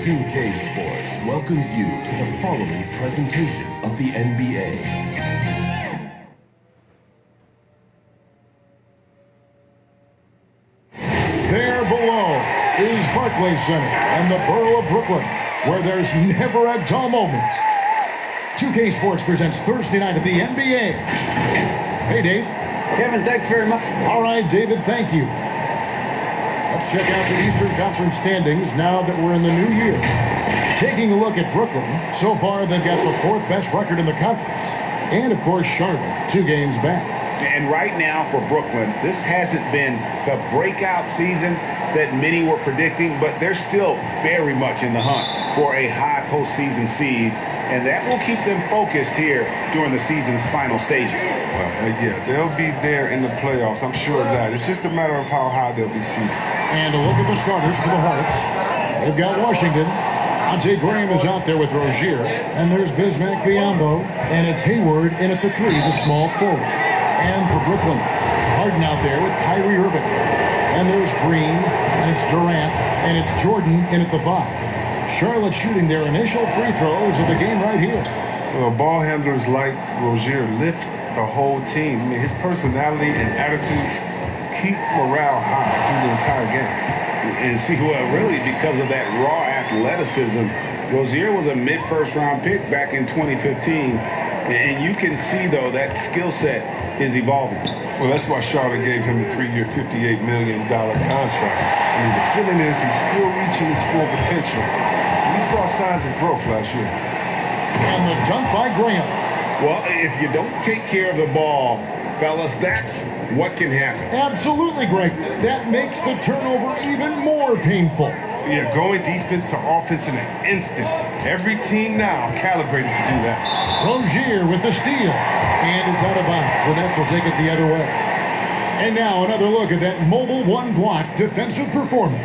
2K Sports welcomes you to the following presentation of the NBA. There below is Barclays Center and the borough of Brooklyn, where there's never a dull moment. 2K Sports presents Thursday night of the NBA. Hey, Dave. Kevin, thanks very much. All right, David, thank you. Let's check out the Eastern Conference standings now that we're in the new year. Taking a look at Brooklyn, so far they've got the fourth best record in the conference. And, of course, Charlotte, 2 games back. And right now for Brooklyn, this hasn't been the breakout season that many were predicting, but they're still very much in the hunt for a high postseason seed, and that will keep them focused here during the season's final stages. Yeah, they'll be there in the playoffs. I'm sure of that. It's just a matter of how high they'll be seeded. And a look at the starters for the Hornets. They've got Washington. Devontae Graham is out there with Rozier. And there's Bismack Biyombo. And it's Hayward in at the 3, the small forward. And for Brooklyn, Harden out there with Kyrie Irving. And there's Green, and it's Durant, and it's Jordan in at the 5. Charlotte shooting their initial free throws of the game right here. Well, ball handlers like Rozier lift the whole team. I mean, his personality and attitude keep morale high through the entire game. And see, well, really because of that raw athleticism, Rozier was a mid-first round pick back in 2015. And you can see, though, that skill set is evolving. Well, that's why Charlotte gave him a 3-year, $58 million contract. I mean, the feeling is he's still reaching his full potential. We saw signs of growth last year. And the dunk by Graham. Well, if you don't take care of the ball, fellas, that's what can happen. Absolutely, Greg. That makes the turnover even more painful. Yeah, going defense to offense in an instant. Every team now calibrated to do that. Rozier with the steal. And it's out of bounds. The Nets will take it the other way. And now another look at that mobile one-block defensive performance.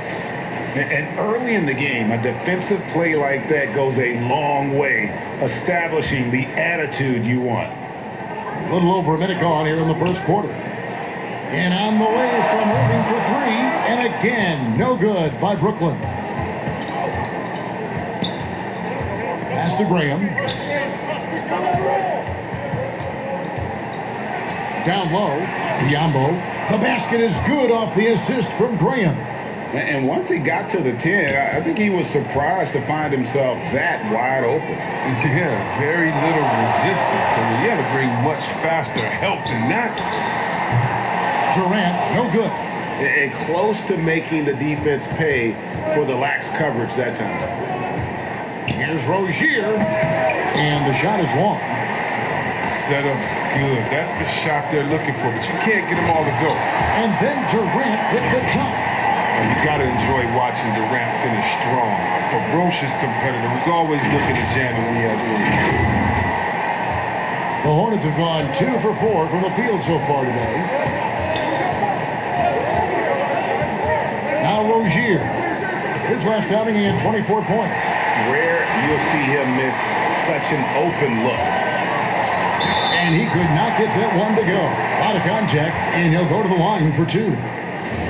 And early in the game, a defensive play like that goes a long way, establishing the attitude you want. A little over a minute gone here in the first quarter. And on the way from Irving for 3. And again, no good by Brooklyn. Pass to Graham. Down low, Biyombo. The basket is good off the assist from Graham. And once he got to the 10, I think he was surprised to find himself that wide open. Yeah, very little resistance. I mean, you had to bring much faster help than that. Durant, no good. And close to making the defense pay for the lax coverage that time. Here's Rozier. And the shot is long. Setup's good. That's the shot they're looking for, but you can't get them all to go. And then Durant with the dunk. And you got to enjoy watching Durant finish strong. A ferocious competitor who's always looking to jam it when he has room. The Hornets have gone 2 for 4 from the field so far today. Now Rozier. His last outing, he had 24 points. Rare you'll see him miss such an open look. And he could not get that one to go. Out of contact, and he'll go to the line for 2.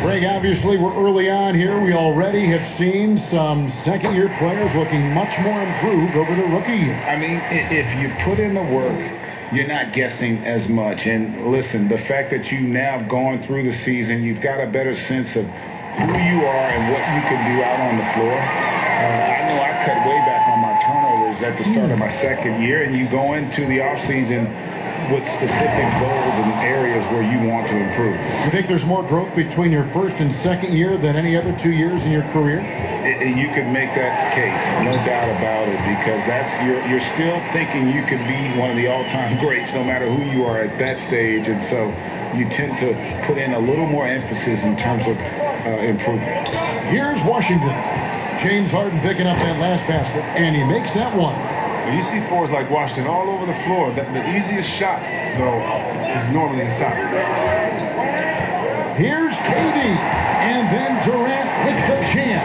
Greg, obviously, we're early on here. We already have seen some second-year players looking much more improved over the rookie year. I mean, if you put in the work, you're not guessing as much. And listen, the fact that you now have gone through the season, you've got a better sense of who you are and what you can do out on the floor. I know I cut way back on my turnovers at the start of my second year, and you go into the offseason with specific goals and areas where you want to improve. You think there's more growth between your first and second year than any other 2 years in your career? You could make that case, no doubt about it, because you're still thinking you could be one of the all-time greats no matter who you are at that stage, and so you tend to put in a little more emphasis in terms of improvement. Here's Washington. James Harden picking up that last basket, and he makes that one. You see forwards like Washington all over the floor. The easiest shot, though, is normally inside. Here's KD, and then Durant with the jam.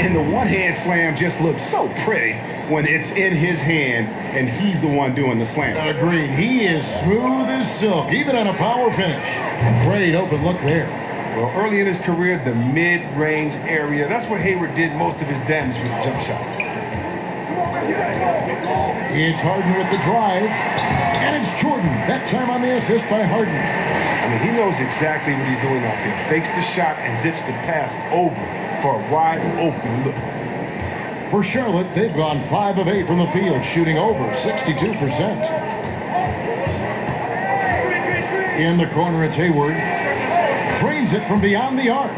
And the one-hand slam just looks so pretty when it's in his hand, and he's the one doing the slam. Agreed. He is smooth as silk, even on a power finish. Great open look there. Well, early in his career, the mid-range area, that's where Hayward did most of his damage with the jump shot. It's Harden with the drive. And it's Jordan, that time on the assist by Harden. I mean, he knows exactly what he's doing out there. Fakes the shot and zips the pass over for a wide open look. For Charlotte, they've gone 5 of 8 from the field, shooting over 62%. In the corner, it's Hayward. Drains it from beyond the arc.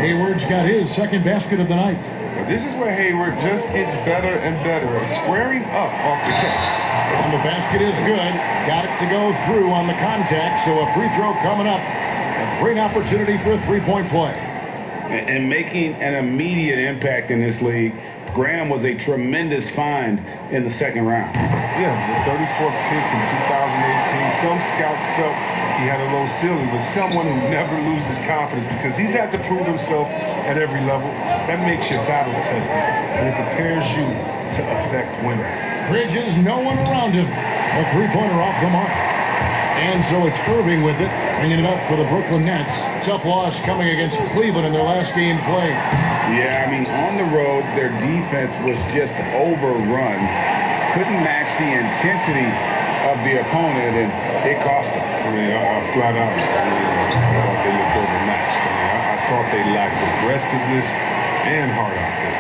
Hayward's got his second basket of the night. Now, this is where Hayward just gets better and better at squaring up off the catch. And the basket is good. Got it to go through on the contact, so a free throw coming up. A great opportunity for a three-point play. And making an immediate impact in this league, Graham was a tremendous find in the second round. Yeah, the 34th pick in 2018. Some scouts felt he had a low ceiling, but someone who never loses confidence because he's had to prove himself at every level. That makes you battle-tested, and it prepares you to affect winning. Bridges, no one around him. A three-pointer off the mark. And so it's Irving with it, bringing it up for the Brooklyn Nets. Tough loss coming against Cleveland in their last game played. Yeah, I mean, on the road, their defense was just overrun. Couldn't match the intensity of the opponent, and it cost them. I mean, flat out, I thought they looked overmatched. I thought they lacked aggressiveness and heart out there.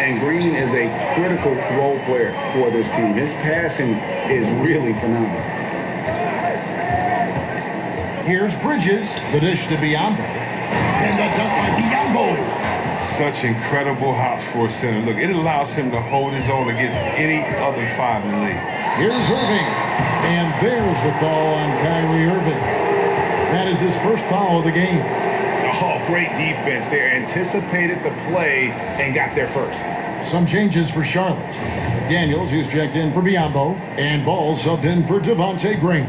And Green is a critical role player for this team. His passing is really phenomenal. Here's Bridges, the dish to Biombo. And the dunk by Biombo. Such incredible hops for a center. Look, it allows him to hold his own against any other five in the league. Here's Irving. And there's the call on Kyrie Irving. That is his first foul of the game. Oh, great defense there. Anticipated the play and got there first. Some changes for Charlotte. Daniels, who's checked in for Biombo. And Ball subbed in for Devontae Green.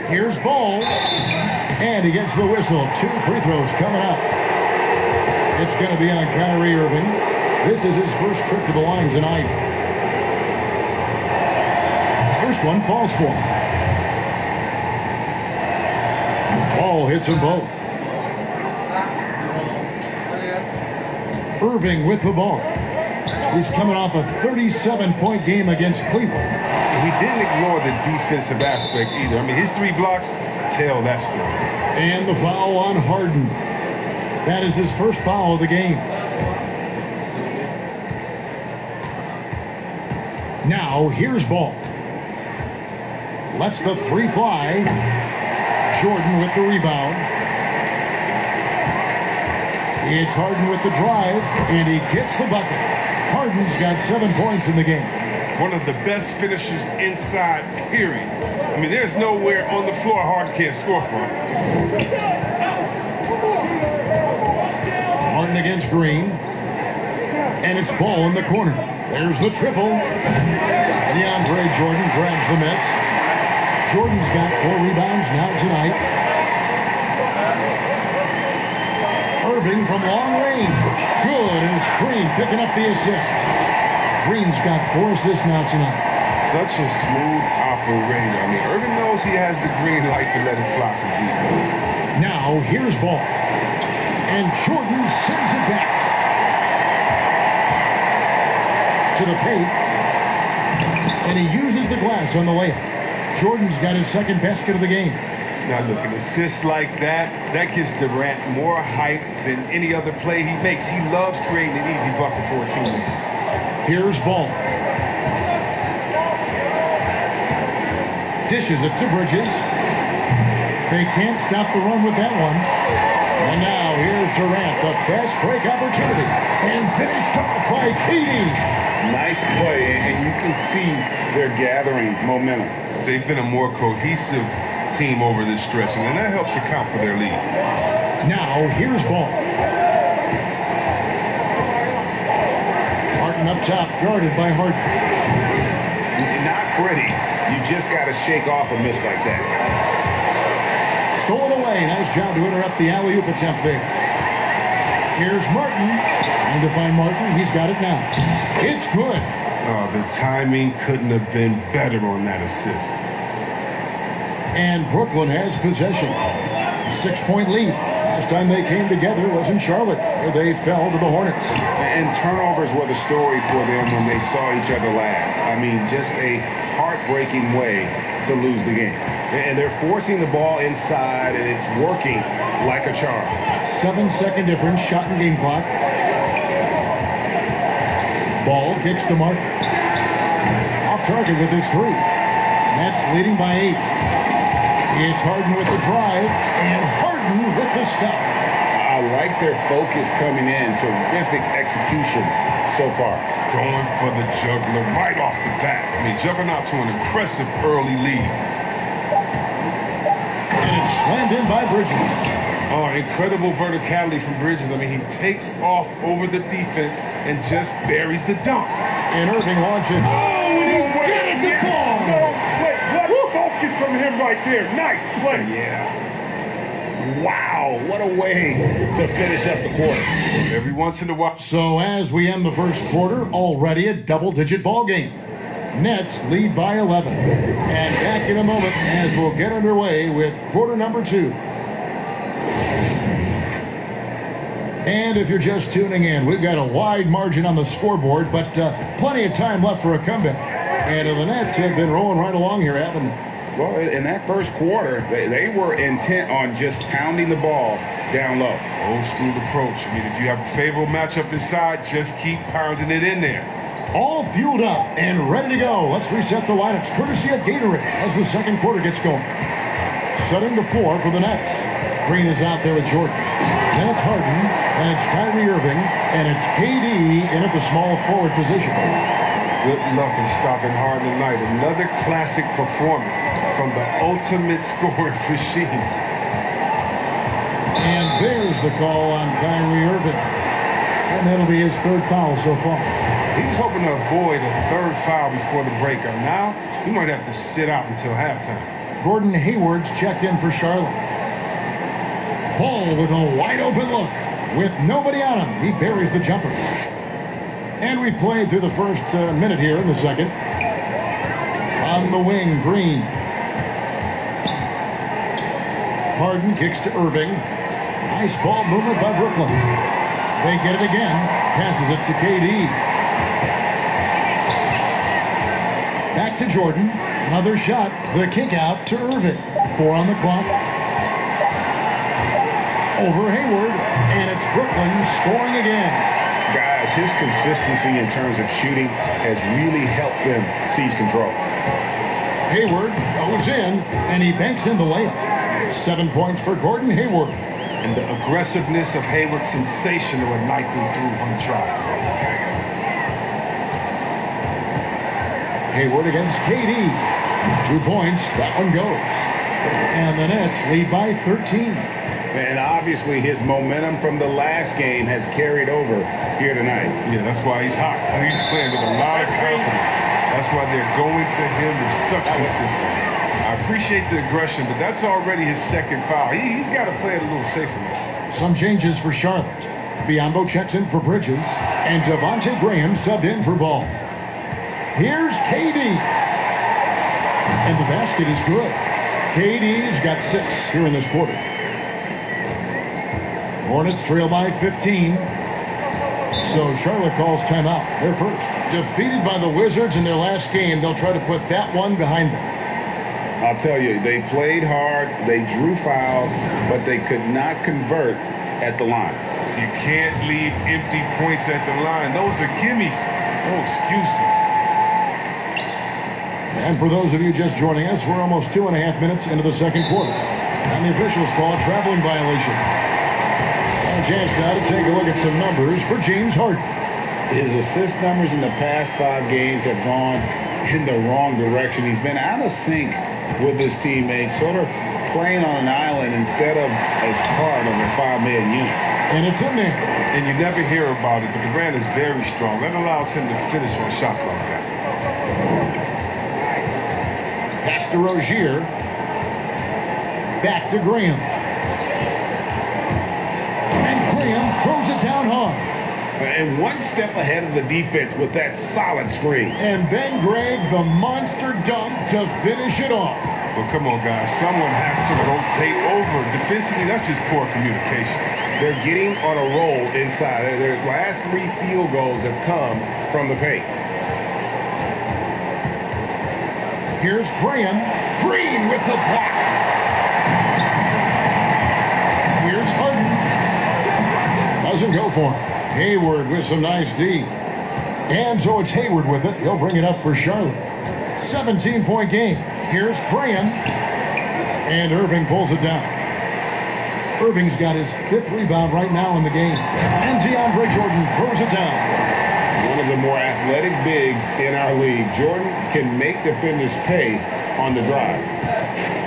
Here's Ball. And he gets the whistle. 2 free throws coming up. It's going to be on Kyrie Irving. This is his first trip to the line tonight. First one falls for him. Ball hits them both. Irving with the ball. He's coming off a 37-point game against Cleveland. He didn't ignore the defensive aspect either. I mean, his 3 blocks tell that story. And the foul on Harden. That is his first foul of the game. Now, here's Ball. Lets the 3 fly. Jordan with the rebound. It's Harden with the drive, and he gets the bucket. Harden's got 7 points in the game. One of the best finishers inside, period. I mean, there's nowhere on the floor Harden can't score from. Harden against Green. And it's Ball in the corner. There's the triple. DeAndre Jordan grabs the miss. Jordan's got 4 rebounds now tonight. Irving from long range. Good, and it's Green picking up the assist. Green's got 4 assists now tonight. Such a smooth operator. I mean, Irving knows he has the green light to let it fly from deep. Now, here's Ball. And Jordan sends it back to the paint. And he uses the glass on the layup. Jordan's got his second basket of the game. Now look, an assist like that gives Durant more hype than any other play he makes. He loves creating an easy bucket for a teammate. Here's Ball. Dishes it to Bridges. They can't stop the run with that one. And now here's Durant, the fast break opportunity. And finished off by Keating. Nice play, and you can see they're gathering momentum. They've been a more cohesive team over this stretch, and that helps account for their lead. Now, here's Ball. Martin up top, guarded by Harden. Not pretty. You just got to shake off a miss like that. Stolen away. Nice job to interrupt the alley-oop attempt there. Here's Martin. Trying to find Martin. He's got it now. It's good. The timing couldn't have been better on that assist. And Brooklyn has possession. 6-point lead. Last time they came together was in Charlotte, where they fell to the Hornets. And turnovers were the story for them when they saw each other last. I mean, just a heartbreaking way to lose the game. And they're forcing the ball inside, and it's working like a charm. 7-second difference, shot and game clock. Ball kicks to Martin. Off target with his 3. Nets leading by 8. It's Harden with the drive, and Harden with the stuff. I like their focus coming in. Terrific execution so far. Going for the juggler right off the bat. I mean, jumping out to an impressive early lead. And it's slammed in by Bridges. Oh, incredible verticality from Bridges. I mean, he takes off over the defense and just buries the dunk. And Irving launches. Oh, and he gets the ball. No, wait, what focus from him right there. Nice play. Yeah. Wow, what a way to finish up the quarter. Every once in a while. So as we end the first quarter, already a double-digit ball game. Nets lead by 11. And back in a moment as we'll get underway with quarter number 2. And if you're just tuning in, we've got a wide margin on the scoreboard, but plenty of time left for a comeback. And the Nets have been rolling right along here, haven't they? Well, in that first quarter, they were intent on just pounding the ball down low. Old school approach. I mean, if you have a favorable matchup inside, just keep pounding it in there. All fueled up and ready to go. Let's reset the lineups, courtesy of Gatorade, as the second quarter gets going. Setting the floor for the Nets. Green is out there with Jordan. Then it's Harden, then it's Kyrie Irving, and it's KD in at the small forward position. Good luck in stopping Harden tonight. Another classic performance from the ultimate scoring machine. And there's the call on Kyrie Irving. And that'll be his 3rd foul so far. He was hoping to avoid a 3rd foul before the breakout. Now, he might have to sit out until halftime. Gordon Hayward's checked in for Charlotte. Paul with a wide open look. With nobody on him, he buries the jumper. And we played through the first minute here in the second. On the wing, Green. Harden kicks to Irving. Nice ball movement by Brooklyn. They get it again. Passes it to KD. Back to Jordan. Another shot. The kick out to Irving. 4 on the clock. Over Hayward. And it's Brooklyn scoring again. Guys, his consistency in terms of shooting has really helped them seize control. Hayward goes in, and he banks in the layup. 7 points for Gordon Hayward. And the aggressiveness of Hayward, sensational at knifing through on the drive. Hayward against KD. 2 points, that one goes. And the Nets lead by 13. And obviously his momentum from the last game has carried over here tonight. Yeah, that's why he's hot. He's playing with a lot of confidence. That's why they're going to him with such consistency. I appreciate the aggression, but that's already his 2nd foul. He's got to play it a little safer now. Some changes for Charlotte. Biyombo checks in for Bridges, and Devontae Graham subbed in for Ball. Here's KD. And the basket is good. KD's got 6 here in this quarter. Hornets trail by 15. So Charlotte calls timeout. They're first. Defeated by the Wizards in their last game, they'll try to put that one behind them. I'll tell you, they played hard, they drew fouls, but they could not convert at the line. You can't leave empty points at the line. Those are gimmies, no excuses. And for those of you just joining us, we're almost 2.5 minutes into the second quarter. And the officials call a traveling violation. And a chance now to take a look at some numbers for James Harden. His assist numbers in the past 5 games have gone in the wrong direction. He's been out of sync with his teammates, sort of playing on an island instead of as part of a 5-man unit. And it's in there. And you never hear about it, but Durant is very strong. That allows him to finish on shots like that. Pass to Rozier. Back to Graham. And Graham throws it down hard. And one step ahead of the defense with that solid screen. And then Greg, the monster dunk to finish it off. Well, come on, guys. Someone has to rotate over. Defensively, that's just poor communication. They're getting on a roll inside. Their last 3 field goals have come from the paint. Here's Graham. Green with the block. Here's Harden. Doesn't go for him. Hayward with some nice D. And so it's Hayward with it. He'll bring it up for Charlotte. 17-point game. Here's Graham. And Irving pulls it down. Irving's got his 5th rebound right now in the game. And DeAndre Jordan throws it down. One of the more athletic bigs in our league. Jordan can make defenders pay on the drive.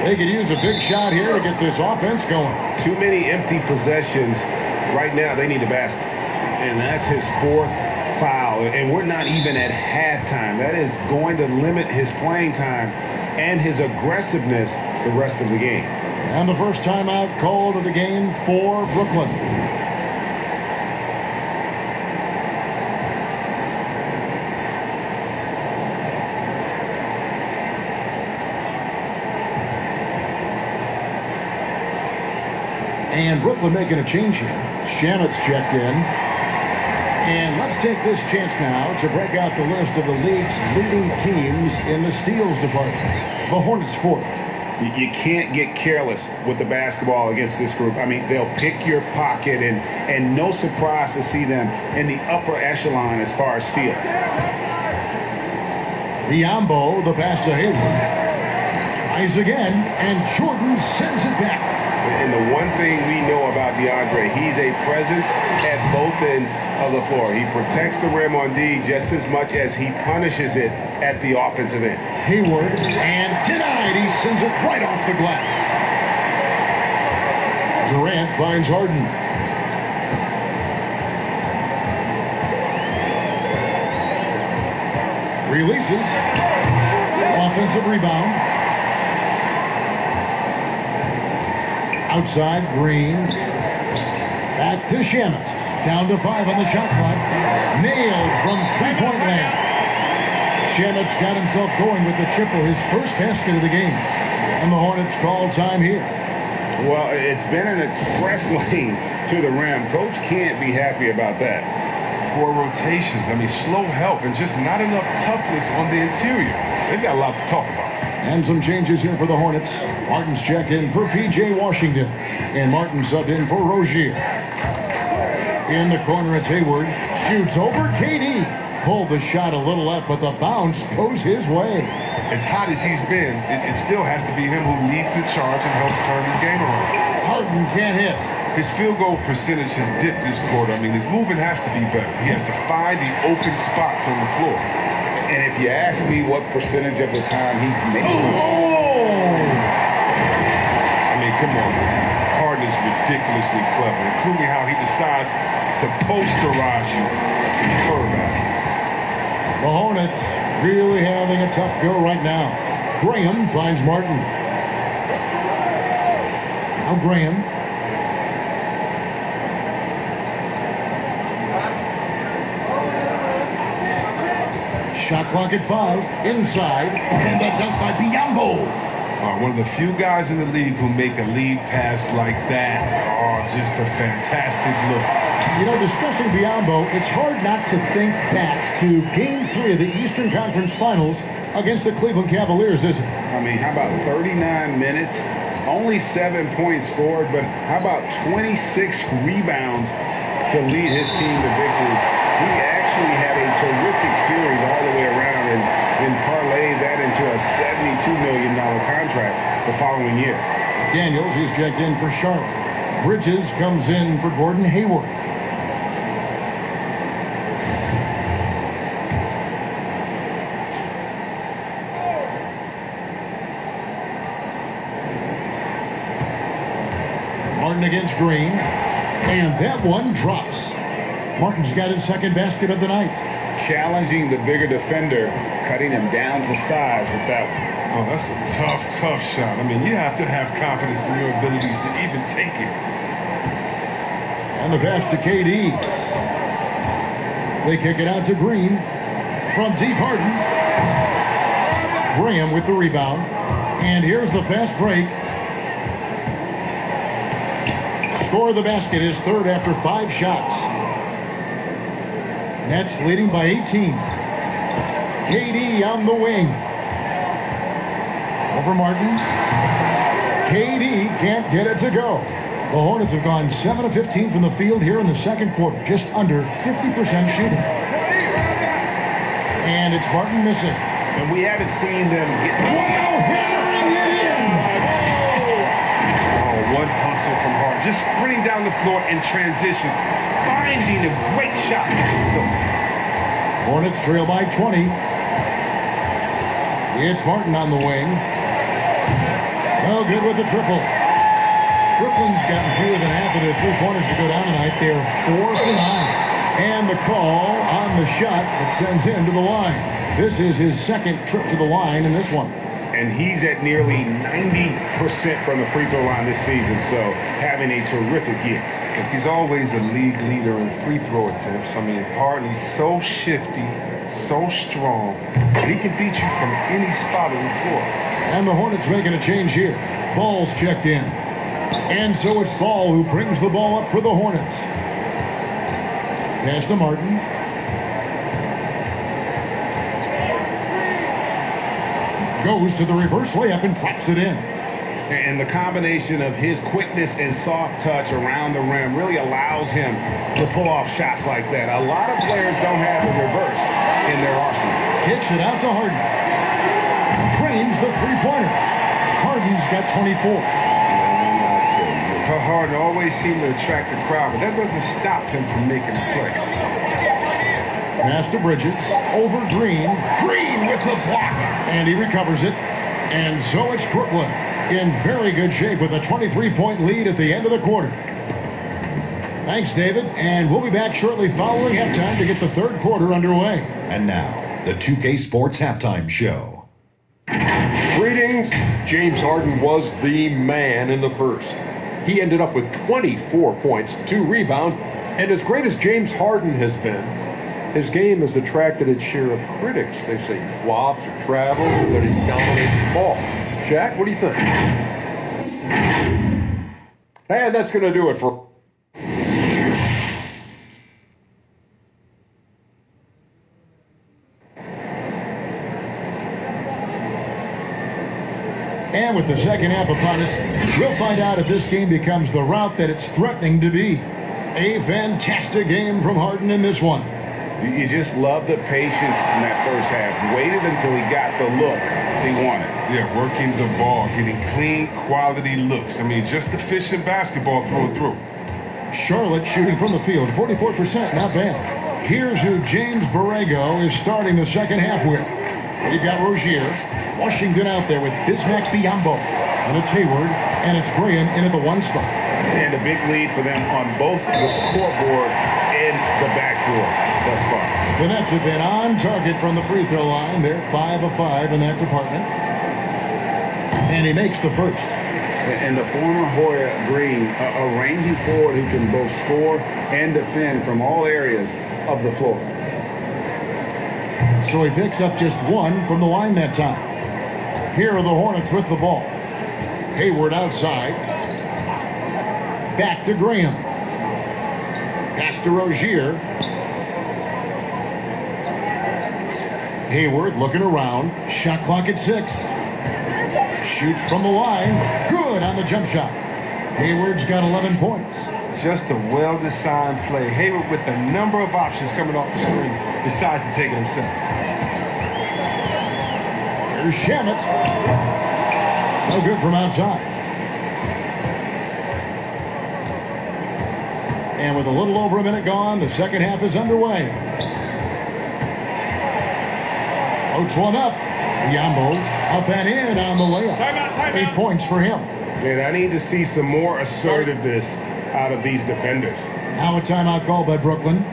They could use a big shot here to get this offense going. Too many empty possessions. Right now, they need a basket. And that's his 4th foul. And we're not even at halftime. That is going to limit his playing time and his aggressiveness the rest of the game. And the first timeout called of the game for Brooklyn. And Brooklyn making a change here. Shamet's checked in. And let's take this chance now to break out the list of the league's leading teams in the steals department. The Hornets 4th. You can't get careless with the basketball against this group. I mean, they'll pick your pocket, and no surprise to see them in the upper echelon as far as steals. Biombo, the pass to Hayward. Tries again, and Jordan sends it back. And the one thing we know about DeAndre, he's a presence at both ends of the floor. He protects the rim on D just as much as he punishes it at the offensive end. Hayward, and denied. He sends it right off the glass. Durant finds Harden. Releases. Offensive rebound. Outside, Green. Back to Shamet. Down to 5 on the shot clock. Nailed from 3-point land. Shamet's got himself going with the triple, his first basket of the game. And the Hornets call time here. Well, it's been an express lane to the rim. Coach can't be happy about that. Poor rotations. I mean, slow help and just not enough toughness on the interior. They've got a lot to talk about. And some changes here for the Hornets. Martin's checked in for P.J. Washington. And Martin subbed in for Rozier. In the corner, it's Hayward. Shoots over KD. Pulled the shot a little left, but the bounce goes his way. As hot as he's been, it still has to be him who leads the charge and helps turn his game around. Harden can't hit. His field goal percentage has dipped this quarter. I mean, his movement has to be better. He has to find the open spots on the floor. And if you ask me what percentage of the time he's making. I mean, come on, man. Harden is ridiculously clever, including how he decides to posterize you. Superb athlete. The Hornets really having a tough go right now. Graham finds Martin. Now Graham. Shot clock at 5. Inside. And the dunk by Biombo. One of the few guys in the league who make a lead pass like that. Oh, just a fantastic look. You know, discussing Biombo, it's hard not to think back to Game 3 of the Eastern Conference Finals against the Cleveland Cavaliers, isn't it? I mean, how about 39 minutes? Only 7 points scored, but how about 26 rebounds to lead his team to victory? He actually had a terrific series all the way around and parlayed that into a $72 million contract the following year. Daniels, he's checked in for Charlotte. Bridges comes in for Gordon Hayward. Martin against Green. And that one drops. Martin's got his second basket of the night. Challenging the bigger defender, cutting him down to size with that one. Oh, that's a tough, tough shot. I mean, you have to have confidence in your abilities to even take it. And the pass to KD. They kick it out to Green. From deep, Harden. Graham with the rebound. And here's the fast break. Score of the basket is third after 5 shots. Nets leading by 18. KD on the wing. Over Martin. KD can't get it to go. The Hornets have gone 7 of 15 from the field here in the second quarter. Just under 50% shooting. And it's Martin missing. And we haven't seen them get... Hammering it in! Oh, one hustle from Hart. Just sprinting down the floor in transition. Finding a great shot. Hornets trail by 20. It's Martin on the wing. No good with the triple. Brooklyn's gotten fewer than half of their three-pointers to go down tonight. They're 4 for 9. And the call on the shot that sends him to the line. This is his second trip to the line in this one. And he's at nearly 90% from the free throw line this season, so having a terrific year. Look, he's always a league leader in free throw attempts. I mean, Harden's so shifty, so strong, and he can beat you from any spot on the floor. And the Hornets making a change here. Ball's checked in. And so it's Ball who brings the ball up for the Hornets. Pass to Martin. Goes to the reverse layup and drops it in. And the combination of his quickness and soft touch around the rim really allows him to pull off shots like that. A lot of players don't have the reverse in their arsenal. Kicks it out to Harden. Drains the three-pointer. Harden's got 24. Harden always seemed to attract the crowd, but that doesn't stop him from making a play. Pass to Bridges. Over Green. Green with the block. And he recovers it. And so it's Brooklyn in very good shape with a 23-point lead at the end of the quarter. Thanks, David. And we'll be back shortly following halftime to get the third quarter underway. And now, the 2K Sports Halftime Show. Greetings. James Harden was the man in the first. He ended up with 24 points, 2 rebounds, and as great as James Harden has been, his game has attracted its share of critics. They say he flops or travels, or that he dominates the ball. Jack, what do you think? And that's going to do it for... And with the second half upon us, we'll find out if this game becomes the route that it's threatening to be. A fantastic game from Harden in this one. You just love the patience in that first half. Waited until he got the look he wanted. Yeah, working the ball, getting clean, quality looks. I mean, just efficient basketball through and through. Charlotte shooting from the field, 44%, not bad. Here's who James Borrego is starting the second half with. We've got Rozier. Washington out there with Bismack Biyombo. And it's Hayward, and it's Graham in at the 1 spot. And a big lead for them on both the scoreboard and the backboard thus far. The Nets have been on target from the free throw line. They're 5 of 5 in that department. And he makes the first. And the former Hoya Green, a ranging forward who can both score and defend from all areas of the floor. So he picks up just 1 from the line that time. Here are the Hornets with the ball. Hayward outside. Back to Graham. Pass to Rozier. Hayward looking around. Shot clock at 6. Shoots from the line. Good on the jump shot. Hayward's got 11 points. Just a well-designed play. Hayward with a number of options coming off the screen decides to take it himself. Here's Shamet. No good from outside. And with a little over a minute gone, the second half is underway. Floats one up. Biyombo up and in on the layup. 8 points for him. And I need to see some more assertiveness out of these defenders. Now a timeout called by Brooklyn.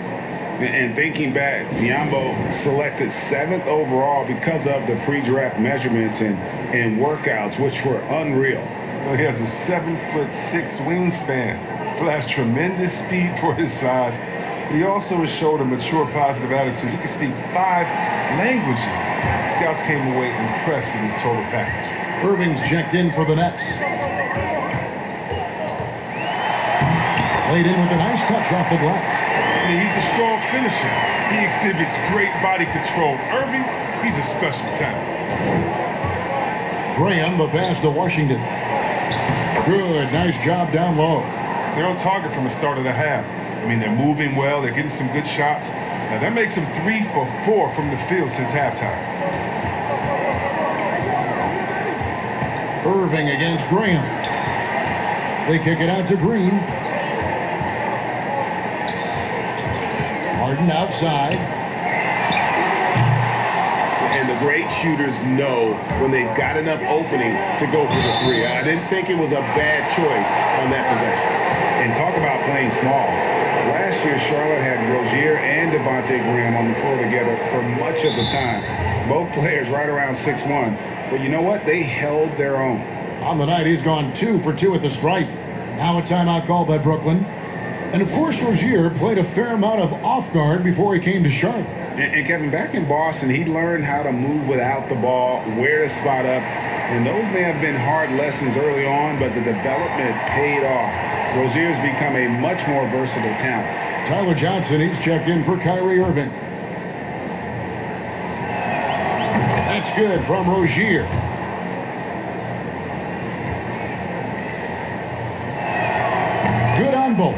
And thinking back, Biyombo selected 7th overall because of the pre-draft measurements and workouts, which were unreal. Well, he has a 7'6" wingspan, flashed tremendous speed for his size. He also has showed a mature, positive attitude. He can speak 5 languages. Scouts came away impressed with his total package. Irving's checked in for the Nets. Laid in with a nice touch off the glass. I mean, he's a strong finisher. He exhibits great body control. Irving, he's a special talent. Graham, the pass to Washington. Good, nice job down low. They're on target from the start of the half. I mean, they're moving well. They're getting some good shots. Now, that makes them 3 for 4 from the field since halftime. Irving against Graham. They kick it out to Green. Harden outside. And the great shooters know when they've got enough opening to go for the three. I didn't think it was a bad choice on that possession. And talk about playing small. Last year, Charlotte had Rozier and Devontae Graham on the floor together for much of the time. Both players right around 6'1". But you know what? They held their own. On the night, he's gone 2 for 2 at the stripe. Now a timeout called by Brooklyn. And of course, Rozier played a fair amount of off guard before he came to Charlotte. And Kevin, back in Boston, he learned how to move without the ball, where to spot up. And those may have been hard lessons early on, but the development paid off. Rozier's become a much more versatile talent. Tyler Johnson, he's checked in for Kyrie Irving. That's good from Rozier. Good on both.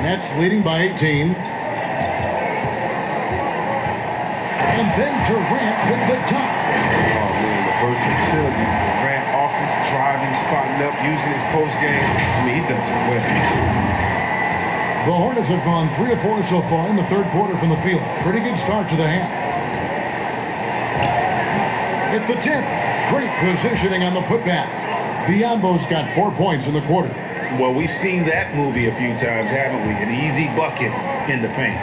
Nets leading by 18. And then Durant hit the top. Oh, man, the versatility. Durant offense, driving, spotting up, using his post game. I mean, he does it well. The Hornets have gone 3 of 4 so far in the third quarter from the field. Pretty good start to the half. Hit the tip. Great positioning on the putback. Biombo's got 4 points in the quarter. Well, we've seen that movie a few times, haven't we? An easy bucket in the paint.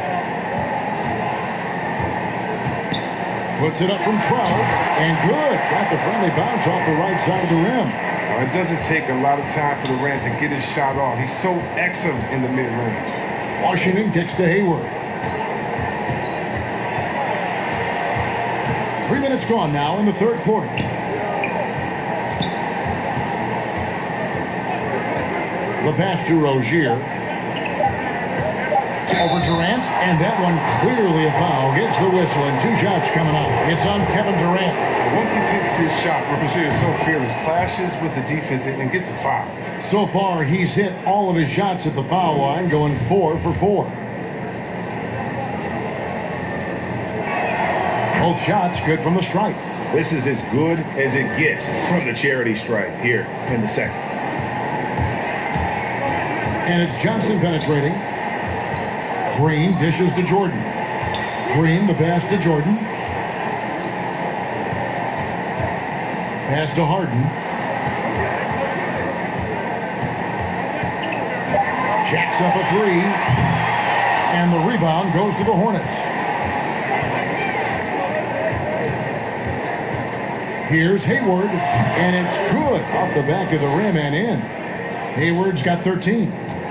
Puts it up from 12, and good. Got the friendly bounce off the right side of the rim. Well, it doesn't take a lot of time for Durant to get his shot off. He's so excellent in the mid-range. Washington kicks to Hayward. 3 minutes gone now in the third quarter. The pass to Rozier. Over Durant, and that one clearly a foul. Gets the whistle, and 2 shots coming up. It's on Kevin Durant. Once he picks his shot, Rozier is so fearless, clashes with the defense and gets a foul. So far, he's hit all of his shots at the foul line, going 4 for 4. Both shots good from the stripe. This is as good as it gets from the charity stripe here in the second. And it's Johnson penetrating. Green dishes to Jordan. Green, the pass to Jordan. Pass to Harden. Jacks up a 3. And the rebound goes to the Hornets. Here's Hayward. And it's good off the back of the rim and in. Hayward's got 13.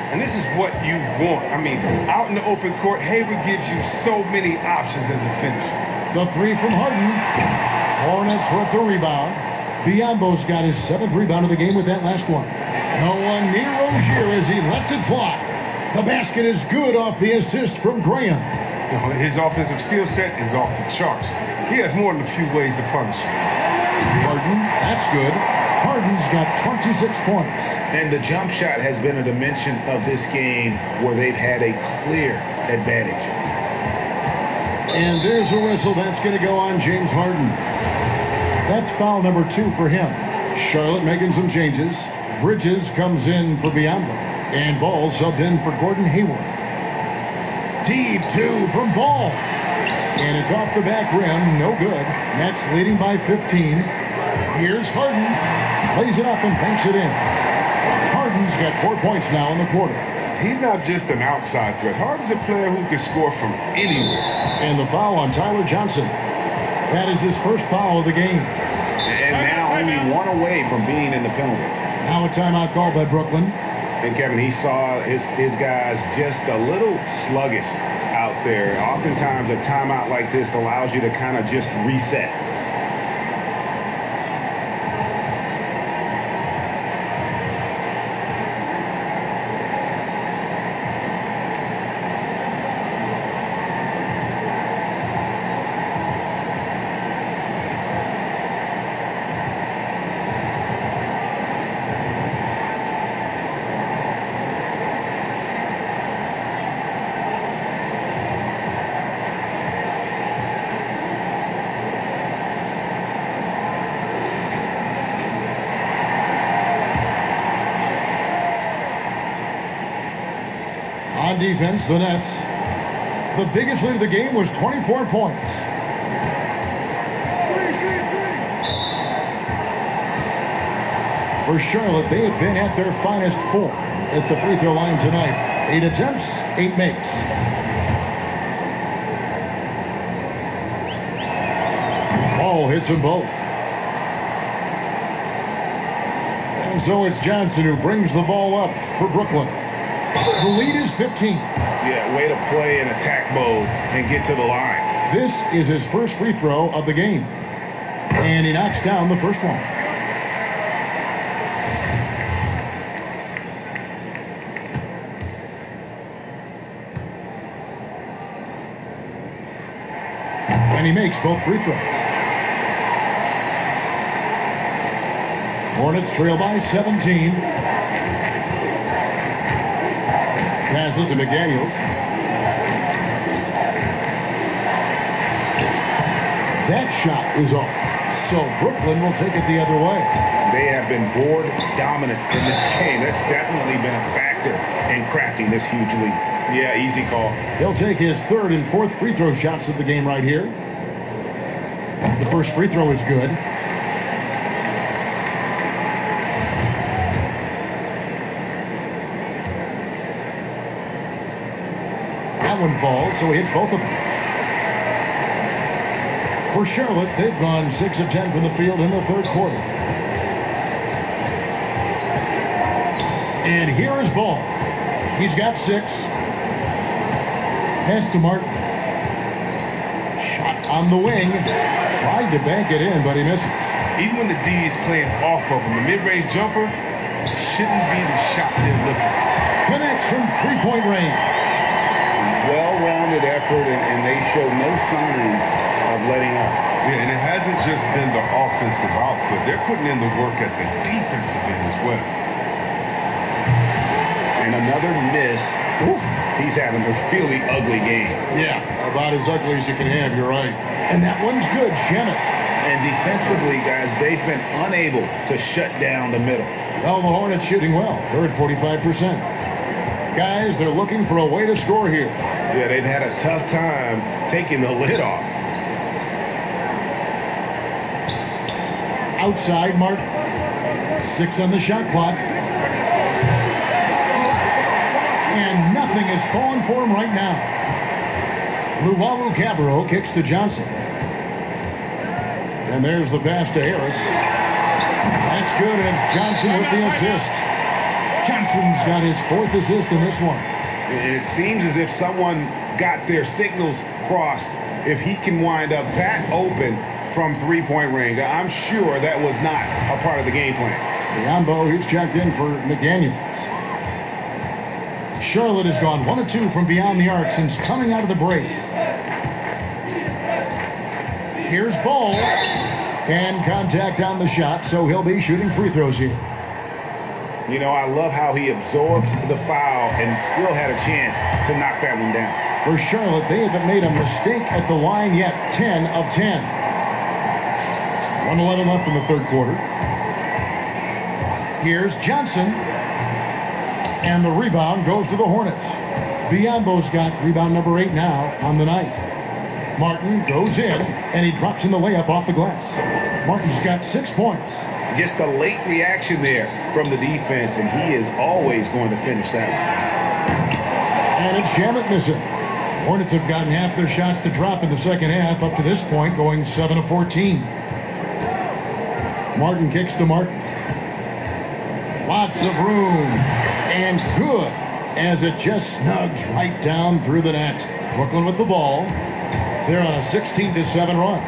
And this is what you want. I mean, out in the open court, Hayward gives you so many options as a finisher. The 3 from Harden. Hornets with the rebound. Biombo's got his 7th rebound of the game with that last one. No one near Rozier as he lets it fly. The basket is good off the assist from Graham. His offensive skill set is off the charts. He has more than a few ways to punish. Harden, that's good. Harden's got 26 points. And the jump shot has been a dimension of this game where they've had a clear advantage. And there's a whistle. That's going to go on James Harden. That's foul number 2 for him. Charlotte making some changes. Bridges comes in for Biombo. And Ball subbed in for Gordon Hayward. Deep 2 from Ball. And it's off the back rim. No good. Nets leading by 15. Here's Harden. Plays it up and banks it in. Harden's got 4 points now in the quarter. He's not just an outside threat. Harden's a player who can score from anywhere. And the foul on Tyler Johnson. That is his first foul of the game. And now only 1 away from being in the penalty. Now a timeout called by Brooklyn. And Kevin, he saw his guys just a little sluggish out there. Oftentimes a timeout like this allows you to kind of just reset. On defense, the Nets. The biggest lead of the game was 24 points. For Charlotte, they have been at their finest 4 at the free throw line tonight. 8 attempts, 8 makes. Ball hits them both. And so it's Johnson who brings the ball up for Brooklyn. The lead is 15. Yeah, way to play in attack mode and get to the line. This is his first free throw of the game. And he knocks down the first one. And he makes both free throws. Hornets trail by 17. Passes to McDaniels. That shot is off. So Brooklyn will take it the other way. They have been board dominant in this game. That's definitely been a factor in crafting this huge lead. Yeah, easy call. He'll take his third and fourth free throw shots of the game right here. The first free throw is good. That one falls, so he hits both of them. For Charlotte, they've gone 6 of 10 from the field in the third quarter. And here is Ball. He's got 6. Pass to Martin. Shot on the wing. Tried to bank it in, but he misses. Even when the D is playing off of him, the mid-range jumper shouldn't be the shot they're looking for. Connects from three-point range. Well-rounded effort, and they show no signs of letting up. Yeah, and it hasn't just been the offensive output. They're putting in the work at the defensive end as well. And another miss. Oof, he's having a really ugly game. Yeah, about as ugly as you can have, you're right. And that one's good, Shemet. And defensively, guys, they've been unable to shut down the middle. Well, the Hornets shooting well. They're at 45%. Guys, they're looking for a way to score here. Yeah, they've had a tough time taking the lid off. Outside, Martin. 6 on the shot clock. And nothing is falling for him right now. Luwawu Cabarro kicks to Johnson. And there's the pass to Harris. That's good, and it's Johnson with the assist. Johnson's got his 4th assist in this one. And it seems as if someone got their signals crossed. If he can wind up that open from three-point range, I'm sure that was not a part of the game plan. Biombo, he's checked in for McDaniels. Charlotte has gone 1 of 2 from beyond the arc since coming out of the break. Here's Ball. And contact on the shot, so he'll be shooting free throws here. You know, I love how he absorbs the foul and still had a chance to knock that one down. For Charlotte, they haven't made a mistake at the line yet. 10 of 10. 1:11 left in the third quarter. Here's Johnson. And the rebound goes to the Hornets. Biombo's got rebound number 8 now on the night. Martin goes in, and he drops in the layup off the glass. Martin's got 6 points. Just a late reaction there from the defense, and he is always going to finish that one. And it's Shemet missing. Hornets have gotten half their shots to drop in the second half up to this point, going 7 of 14. Martin kicks to Martin. Lots of room. And good, as it just snugs right down through the net. Brooklyn with the ball. They're on a 16-7 run.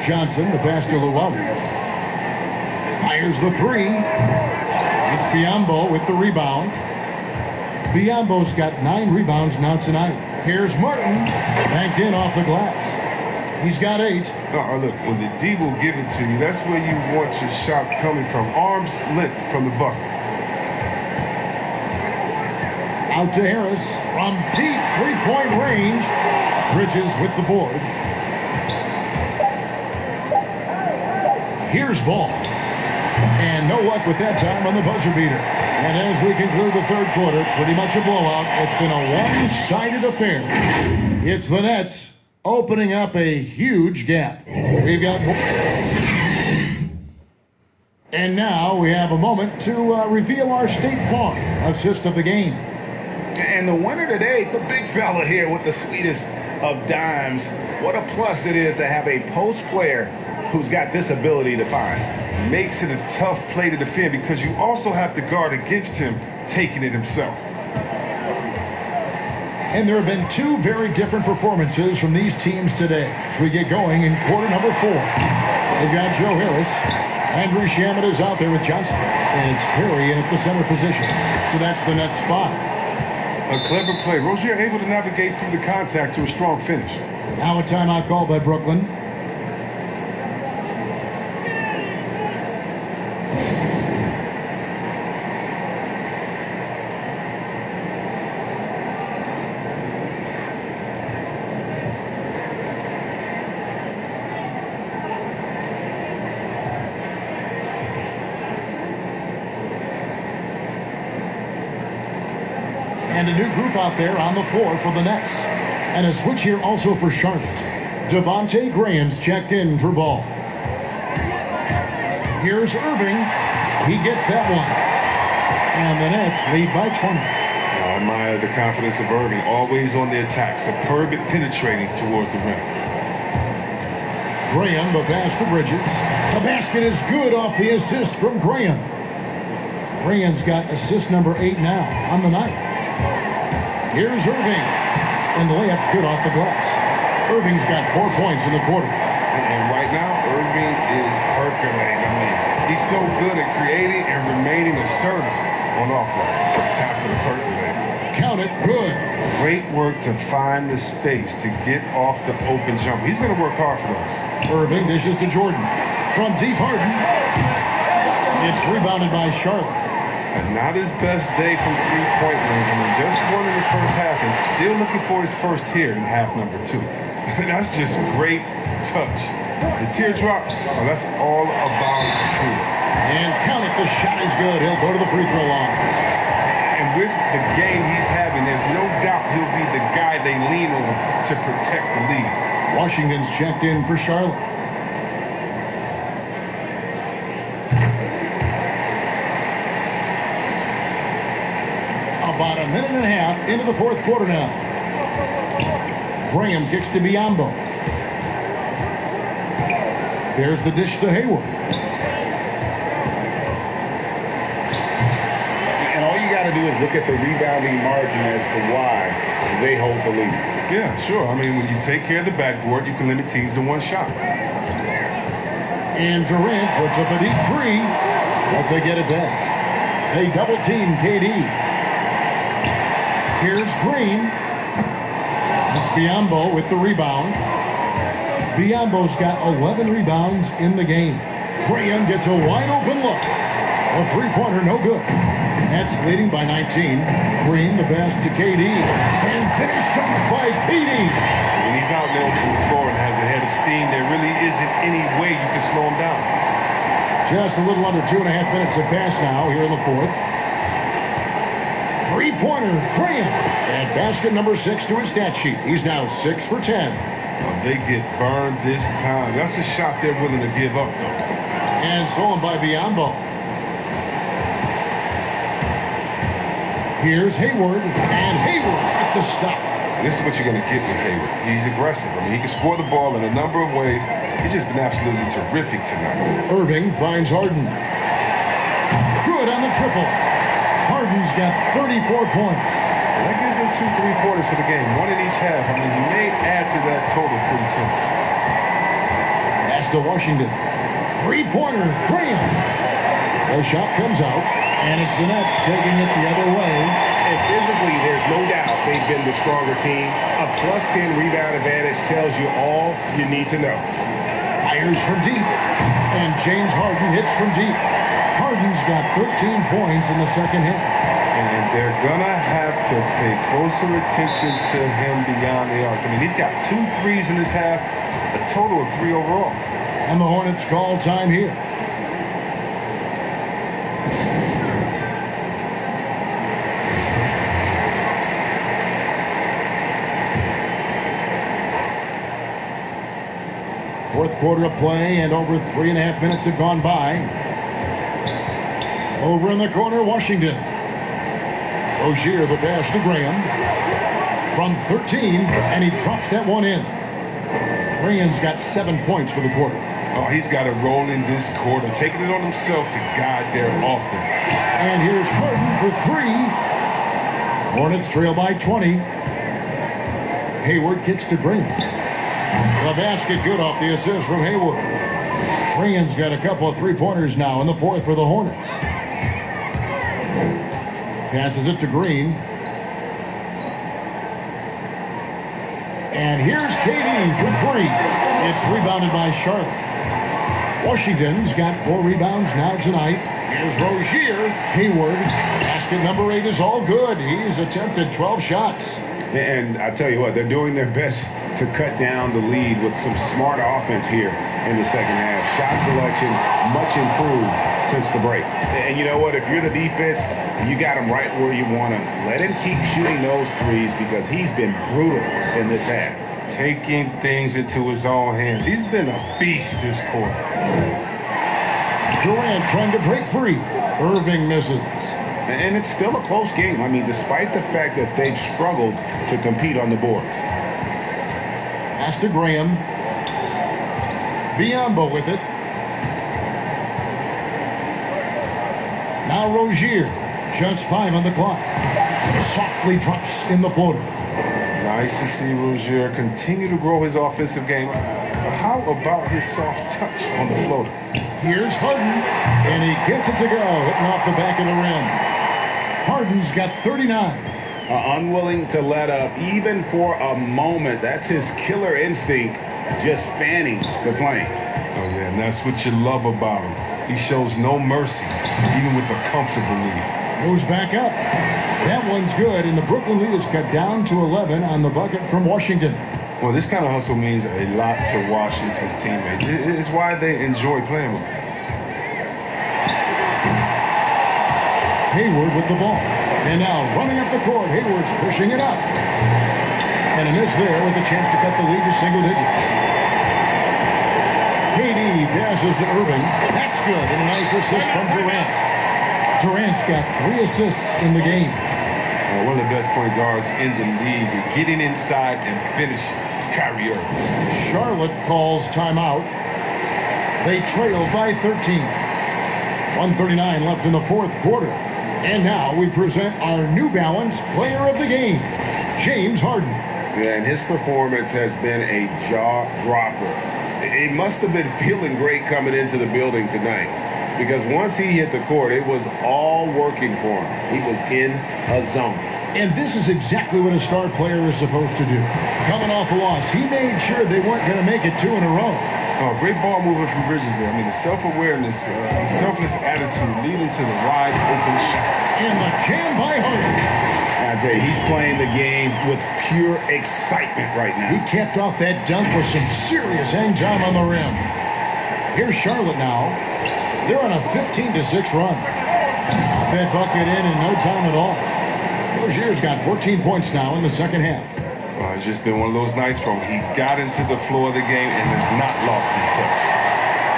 Johnson, the pass to Luwawu. Fires the 3. It's Biombo with the rebound. Biombo's got 9 rebounds now tonight. Here's Martin, banked in off the glass. He's got 8. Look, when the D will give it to you, that's where you want your shots coming from. Arm's length from the bucket. Out to Harris from deep three-point range. Bridges with the board. Here's Ball. And no luck with that time on the buzzer beater. And as we conclude the third quarter, pretty much a blowout. It's been a one-sided affair. It's the Nets opening up a huge gap. We've got... And now we have a moment to reveal our State Farm assist of the game. And the winner today, the big fella here with the sweetest of dimes. What a plus it is to have a post player who's got this ability to find. Makes it a tough play to defend because you also have to guard against him taking it himself. And there have been two very different performances from these teams today as we get going in quarter number 4. They've got Joe Harris. Andrew Shamet is out there with Johnson. And it's Perry in at the center position. So that's the Nets 5. A clever play. Rozier able to navigate through the contact to a strong finish. Now a timeout called by Brooklyn. And a new group out there on the floor for the Nets. And a switch here also for Charlotte. Devontae Graham's checked in for ball. Here's Irving. He gets that one. And the Nets lead by 20. I admire the confidence of Irving, always on the attack, superb at penetrating towards the rim. Graham, the pass to Bridges. The basket is good off the assist from Graham. Graham's got assist number 8 now on the night. Here's Irving. And the layup's good off the glass. Irving's got 4 points in the quarter. And right now, Irving is percolating. I mean, he's so good at creating and remaining assertive on offense. Tap to the percolator. Count it, good. Great work to find the space to get off the open jump. He's going to work hard for those. Irving dishes to Jordan. From deep, Harden. It's rebounded by Charlotte. And not his best day from three-point range. I mean, just won in the first half and still looking for his first tier in half number 2. That's just great touch. The teardrop, well, that's all about true. And count it, the shot is good. He'll go to the free throw line. And with the game he's having, there's no doubt he'll be the guy they lean on to protect the lead. Washington's checked in for Charlotte. About a minute and a half into the fourth quarter now. Graham kicks to Biyombo. There's the dish to Hayward. And all you got to do is look at the rebounding margin as to why they hold the lead. Yeah, sure. I mean, when you take care of the backboard, you can limit teams to 1 shot. And Durant puts up a deep 3, but they get it back. They double team KD. Here's Green. It's Biyombo with the rebound. Biyombo's got 11 rebounds in the game. Graham gets a wide open look. A 3-pointer, no good. Nets leading by 19. Green, the pass to KD. And finished off by KD. When he's out there on the floor and has a head of steam, there really isn't any way you can slow him down. Just a little under 2.5 minutes have passed now here in the fourth. 3-pointer, Graham. And basket number 6 to his stat sheet. He's now 6 for 10. Well, they get burned this time. That's a shot they're willing to give up, though. And stolen by Biyombo. Here's Hayward. And Hayward with the stuff. This is what you're going to get with Hayward. He's aggressive. I mean, he can score the ball in a number of ways. He's just been absolutely terrific tonight. Irving finds Harden. Good on the triple. Harden's got 34 points. That gives him 2 3-pointers for the game, 1 in each half. I mean, he may add to that total pretty soon. Pass to Washington. 3-pointer, Graham. The shot comes out, and it's the Nets taking it the other way. And physically, there's no doubt they've been the stronger team. A +10 rebound advantage tells you all you need to know. Fires from deep, and James Harden hits from deep. Harden's got 13 points in the second half. And they're going to have to pay closer attention to him beyond the arc. I mean, he's got 2 threes in this half, a total of 3 overall. And the Hornets call time here. Fourth quarter of play, and over 3.5 minutes have gone by. Over in the corner, Washington. Rozier, the pass to Graham. From 13, and he drops that one in. Graham's got 7 points for the quarter. Oh, he's got a role in this quarter, taking it on himself to guide their offense. And here's Harden for 3. Hornets trail by 20. Hayward kicks to Graham. The basket good off the assist from Hayward. Graham's got a couple of three-pointers now in the fourth for the Hornets. Passes it to Green. And here's KD for 3. It's rebounded by Charlotte. Washington's got 4 rebounds now tonight. Here's Rozier. Hayward. Basket number 8 is all good. He's attempted 12 shots. And I tell you what, they're doing their best to cut down the lead with some smart offense here in the second half. Shot selection much improved since the break. And you know what? If you're the defense, you got him right where you want him. Let him keep shooting those threes because he's been brutal in this half. Taking things into his own hands. He's been a beast this quarter. Durant trying to break free. Irving misses. And it's still a close game. I mean, despite the fact that they've struggled to compete on the boards. Pass to Graham. Biyombo with it. Now Rozier. Just 5 on the clock. Softly drops in the floater. Nice to see Rozier continue to grow his offensive game. How about his soft touch on the floater? Here's Harden, and he gets it to go, hitting off the back of the rim. Harden's got 39. Unwilling to let up, even for a moment. That's his killer instinct, just fanning the flames. Oh, yeah, and that's what you love about him. He shows no mercy, even with a comfortable lead. Goes back up. That one's good, and the Brooklyn lead is cut down to 11 on the bucket from Washington. Well, this kind of hustle means a lot to Washington's teammates. It's why they enjoy playing with him. Hayward with the ball. And now running up the court, Hayward's pushing it up. And a miss there with a chance to cut the lead to single digits. KD passes to Irving. That's good, and a nice assist from Durant. Durant's got 3 assists in the game. One of the best point guards in the league, getting inside and finishing. Kyrie Irving. Charlotte calls timeout. They trail by 13. 1:39 left in the fourth quarter. And now we present our New Balance Player of the Game, James Harden. Yeah, and his performance has been a jaw-dropper. He must have been feeling great coming into the building tonight because once he hit the court, it was all working for him. He was in a zone. And this is exactly what a star player is supposed to do. Coming off a loss, he made sure they weren't going to make it 2 in a row. Oh, great ball movement from Bridges there. I mean, the self-awareness, the selfless attitude leading to the wide open shot. And the jam by Harden. I tell you, he's playing the game with pure excitement right now. He capped off that dunk with some serious hang time on the rim. Here's Charlotte now. They're on a 15-6 run. That bucket in no time at all. Rozier's got 14 points now in the second half. It's just been one of those nights for him. He got into the flow of the game and has not lost his touch.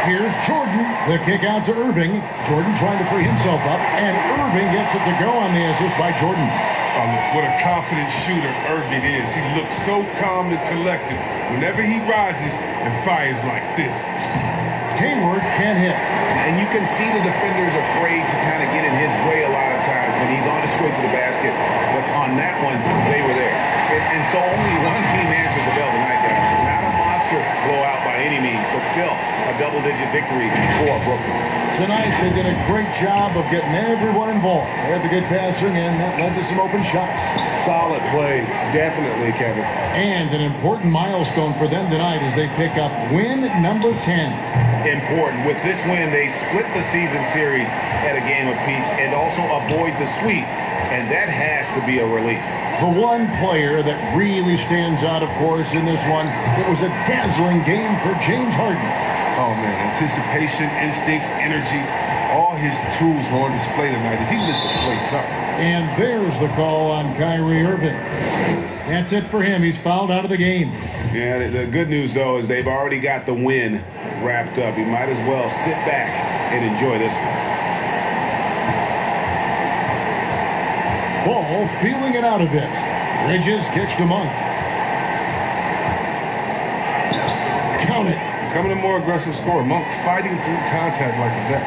Here's Jordan. The kick out to Irving. Jordan trying to free himself up, and Irving gets it to go on the assist by Jordan. What a confident shooter Irving is. He looks so calm and collected whenever he rises and fires like this. Hayward can't hit. And you can see the defenders afraid to kind of get in his way a lot of times when he's on his way to the basket. But on that one, they were there. And so only one team answered the bell tonight, guys. Not a monster blowout by any means, but still a double-digit victory for Brooklyn. Tonight, they did a great job of getting everyone involved. They had the good passing, and that led to some open shots. Solid play, definitely, Kevin. And an important milestone for them tonight as they pick up win number 10. Important. With this win, they split the season series at a game apiece and also avoid the sweep. And that has to be a relief. The one player that really stands out, of course, in this one, it was a dazzling game for James Harden. Oh, man, anticipation, instincts, energy, all his tools were on display tonight as he lit the place up. And there's the call on Kyrie Irving. That's it for him. He's fouled out of the game. Yeah, the good news, though, is they've already got the win wrapped up. You might as well sit back and enjoy this one. Ball feeling it out a bit. Bridges kicks to Monk. Count it. Becoming a more aggressive scorer. Monk fighting through contact like a vet.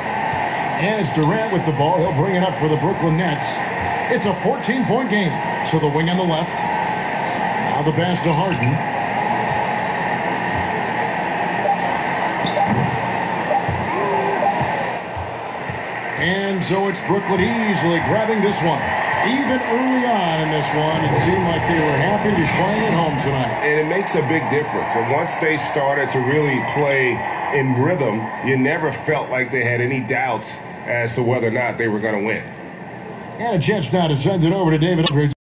And it's Durant with the ball. He'll bring it up for the Brooklyn Nets. It's a 14-point game. So the wing on the left. Now the pass to Harden. And so it's Brooklyn easily grabbing this one. Even early on in this one, it seemed like they were happy to be playing at home tonight. And it makes a big difference. And once they started to really play in rhythm, you never felt like they had any doubts as to whether or not they were going to win. And a chance now to send it over to David.